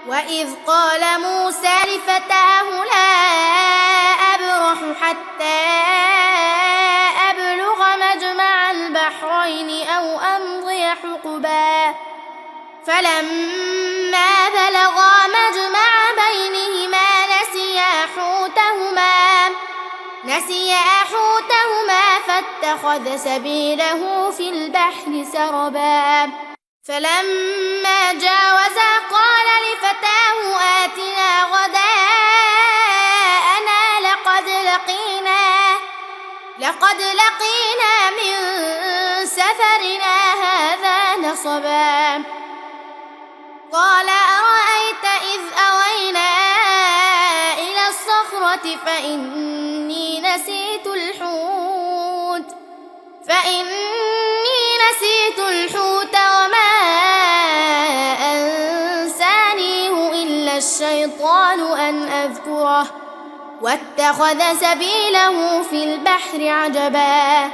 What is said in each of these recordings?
وإذ قال موسى لفتاه لا أبرح حتى أبلغ مجمع البحرين أو أمضي حقبا فلما بلغا مجمع بينهما نسيا حوتهما فاتخذ سبيله في البحر سربا فلما جاوزا قال لفتاه آتنا غداءنا لقد لقينا من سفرنا هذا نصبا قال أرأيت إذ أوينا إلى الصخرة فإني نسيت الحوت وما أنسانيه إلا الشيطان أن أذكره واتخذ سبيله في البحر عجبا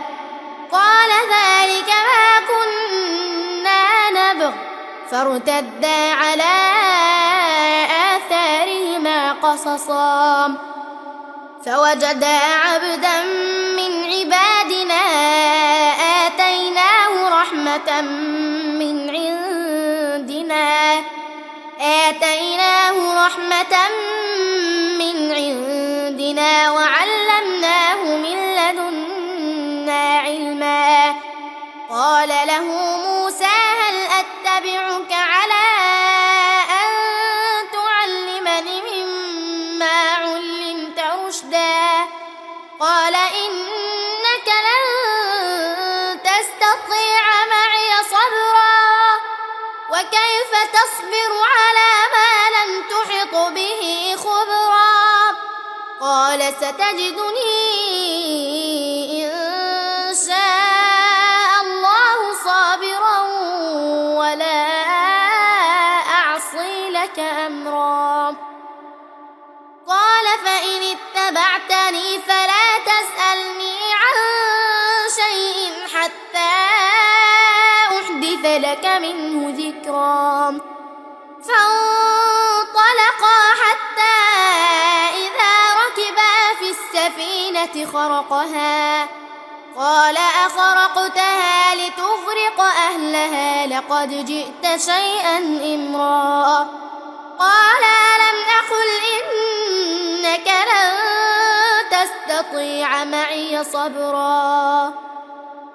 قال ذلك ما كنا نبغ فارتدا على آثارهما قصصا فوجدا عبدا من عبادنا آتيناه رحمة من عندنا وعلمناه من لدنا علما قال له موسى هل أتبعك على أن تعلمني مما علمت رشدا قال إنك لن تستطيع معي صبرا وكيف تصبر على ما لم تحط به خبرا قال ستجدني إن شاء الله صابرا ولا أعصي لك أمرا قال فإن اتبعتني فلا تسألني عن شيء حتى أحدث لك منه ذكرا فانطلقا حتى إذا ركبا في السفينة خرقها قال أخرقتها لتغرق أهلها لقد جئت شيئا إمرا قال ألم أقل إنك لن تستطيع معي صبرا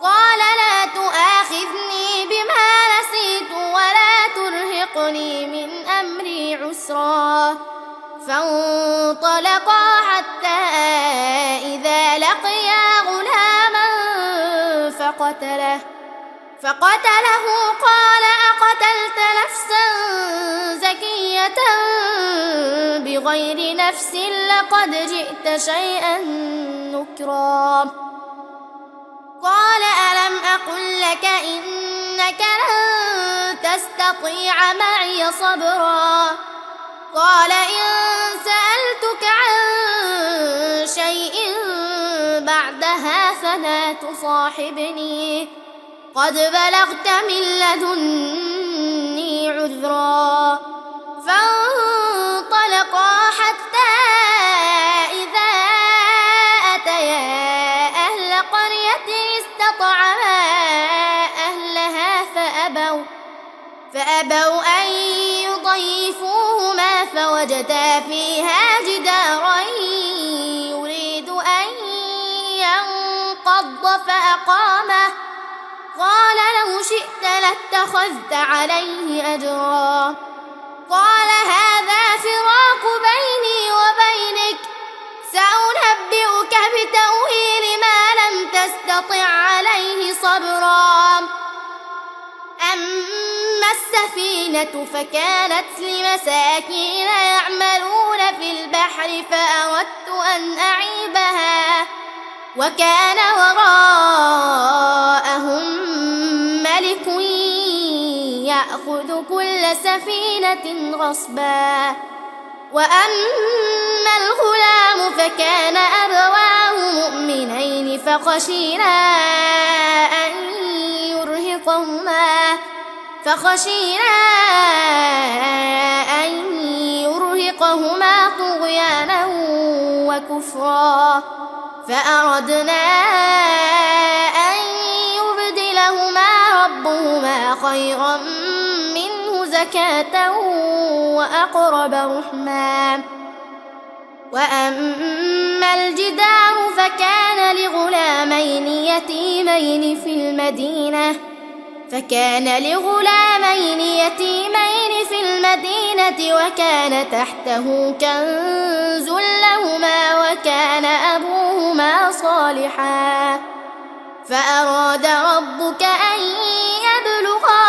قال لا تؤاخذني بما نسيت ولا ترهقني من أمري عسرا فانطلقا حتى إذا لقيا غلاما فقتله قال أقتلت نفسا زكية بغير نفس لقد جئت شيئا نكرا قال ألم أقل لك إنك لن تستطيع معي صبرا قال إن سألتك عن شيء بعدها فلا تصاحبني قد بلغت من لدني عذرا فانطلقا حتى إذا أتيا أهل قرية استطعما أهلها فأبوا أن يضيفوهما فوجدا فيها جدارا يريد أن ينقض فأقامه قال لو شئت لاتخذت عليه أجرا قال هذا فراق بيني وبينك سأنبئك بتأويل ما لم تستطع عليه صبرا أما السفينة فكانت لمساكين يعملون في البحر فأردت أن أعيبها وكان وراءهم ملك يأخذ كل سفينة غصبا وأما الغلام فكان أبواه مؤمنين فخشينا أن ليرهقهما طغيانا وكفرا فأردنا أن يبدلهما ربهما خيرا منه زكاة وأقرب رحما وأما الجدار فكان لغلامين يتيمين في المدينة وكان تحته كنز لهما وكان أبوهما صالحا فأراد ربك أن يبلغا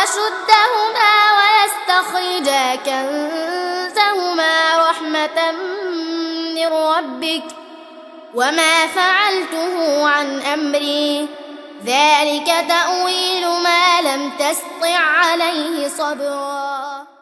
أشدهما ويستخرجا كنزهما رحمة من ربك وما فعلته عن أمري ذلك تأويل ما لم تسطع عليه صبرا